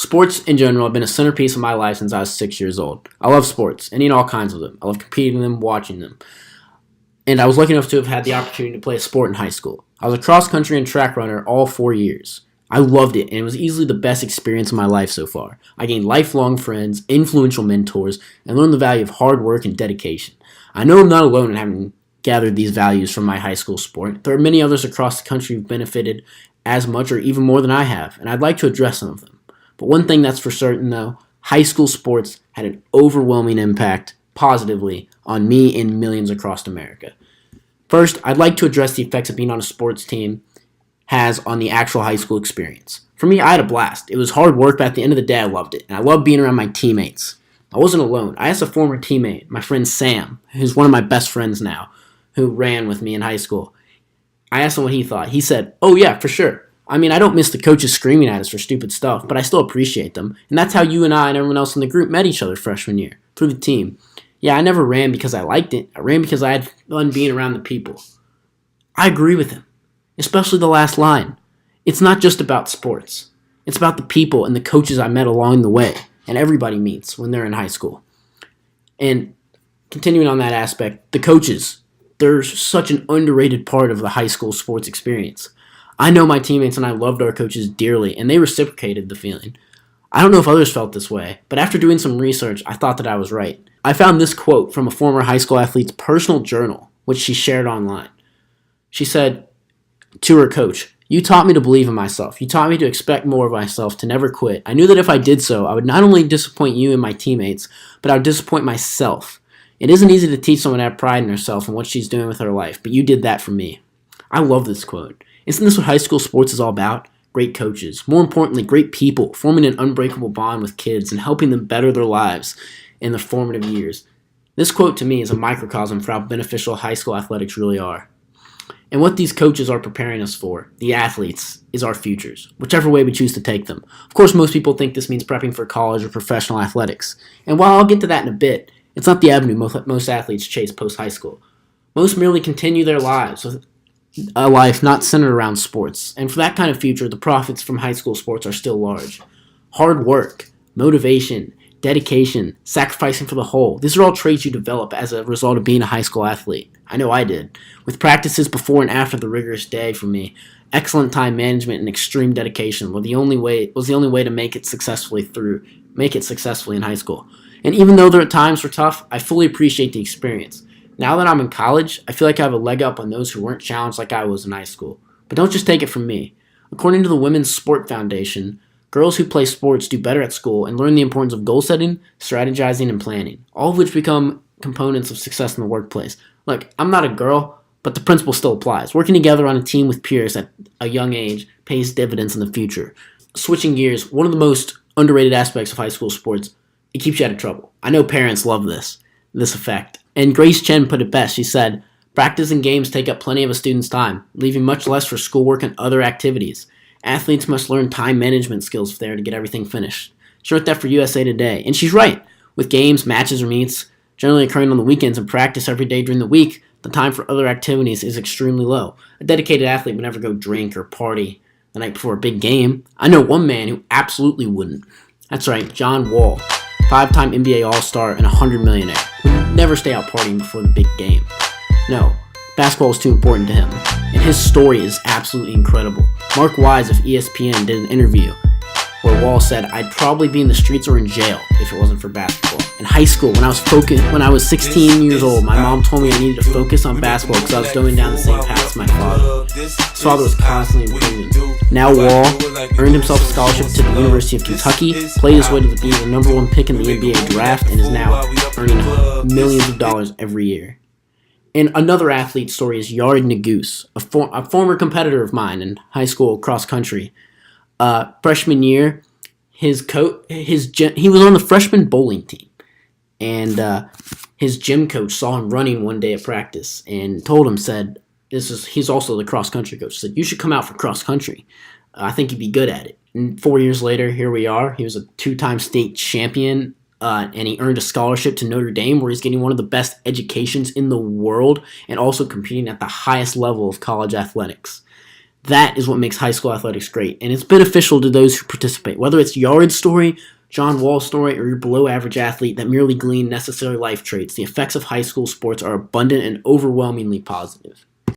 Sports in general have been a centerpiece of my life since I was 6 years old. I love sports, and all kinds of them. I love competing in them, watching them. And I was lucky enough to have had the opportunity to play a sport in high school. I was a cross country and track runner all 4 years. I loved it, and it was easily the best experience of my life so far. I gained lifelong friends, influential mentors, and learned the value of hard work and dedication. I know I'm not alone in having gathered these values from my high school sport. There are many others across the country who've benefited as much or even more than I have, and I'd like to address some of them. But one thing that's for certain, though, high school sports had an overwhelming impact positively on me and millions across America. First, I'd like to address the effects of being on a sports team has on the actual high school experience. For me, I had a blast. It was hard work, but at the end of the day, I loved it. And I loved being around my teammates. I wasn't alone. I asked a former teammate, my friend Sam, who's one of my best friends now, who ran with me in high school. I asked him what he thought. He said, "Oh yeah, for sure. I mean, I don't miss the coaches screaming at us for stupid stuff, but I still appreciate them. And that's how you and I and everyone else in the group met each other freshman year, through the team. Yeah, I never ran because I liked it. I ran because I had fun being around the people." I agree with him, especially the last line. It's not just about sports. It's about the people and the coaches I met along the way, and everybody meets when they're in high school. And continuing on that aspect, the coaches, they're such an underrated part of the high school sports experience. I know my teammates and I loved our coaches dearly, and they reciprocated the feeling. I don't know if others felt this way, but after doing some research, I thought that I was right. I found this quote from a former high school athlete's personal journal, which she shared online. She said to her coach, "You taught me to believe in myself. You taught me to expect more of myself, to never quit. I knew that if I did so, I would not only disappoint you and my teammates, but I would disappoint myself. It isn't easy to teach someone to have pride in herself and what she's doing with her life, but you did that for me." I love this quote. Isn't this what high school sports is all about? Great coaches. More importantly, great people, forming an unbreakable bond with kids and helping them better their lives in their formative years. This quote to me is a microcosm for how beneficial high school athletics really are. And what these coaches are preparing us for, the athletes, is our futures, whichever way we choose to take them. Of course, most people think this means prepping for college or professional athletics. And while I'll get to that in a bit, it's not the avenue most athletes chase post-high school. Most merely continue their lives with a life not centered around sports. And for that kind of future, the profits from high school sports are still large. Hard work, motivation, dedication, sacrificing for the whole. These are all traits you develop as a result of being a high school athlete. I know I did. With practices before and after the rigorous day for me, excellent time management and extreme dedication was the only way to make it successfully in high school. And even though their times were tough, I fully appreciate the experience. Now that I'm in college, I feel like I have a leg up on those who weren't challenged like I was in high school. But don't just take it from me. According to the Women's Sport Foundation, girls who play sports do better at school and learn the importance of goal setting, strategizing, and planning, all of which become components of success in the workplace. Look, I'm not a girl, but the principle still applies. Working together on a team with peers at a young age pays dividends in the future. Switching gears, one of the most underrated aspects of high school sports, it keeps you out of trouble. I know parents love this effect. And Grace Chen put it best. She said, "Practice and games take up plenty of a student's time, leaving much less for schoolwork and other activities. Athletes must learn time management skills if they are to get everything finished." She wrote that for USA Today. And she's right. With games, matches, or meets generally occurring on the weekends and practice every day during the week, the time for other activities is extremely low. A dedicated athlete would never go drink or party the night before a big game. I know one man who absolutely wouldn't. That's right, John Wall, 5-time NBA All-Star and $100 millionaire. Would never stay out partying before the big game. No, basketball is too important to him. And his story is absolutely incredible. Mark Wise of ESPN did an interview where Wall said, "I'd probably be in the streets or in jail if it wasn't for basketball." In high school, when I was 16 years old, my mom told me I needed to focus on basketball because I was going down the same path as my father. His father was constantly improving. Now Wall earned himself a scholarship to the University of Kentucky, played his way to being the number one pick in the NBA draft, and is now earning millions of dollars every year. And another athlete story is Yared Nuguse, a former competitor of mine in high school cross country. Freshman year, he was on the freshman bowling team, and his gym coach saw him running one day at practice and said, he's also the cross country coach, said, "You should come out for cross country. I think you'd be good at it." And 4 years later, here we are. He was a 2-time state champion, and he earned a scholarship to Notre Dame, where he's getting one of the best educations in the world and also competing at the highest level of college athletics. That is what makes high school athletics great, and it's beneficial to those who participate. Whether it's Yard's story, John Wall's story, or your below-average athlete that merely gleaned necessary life traits, the effects of high school sports are abundant and overwhelmingly positive.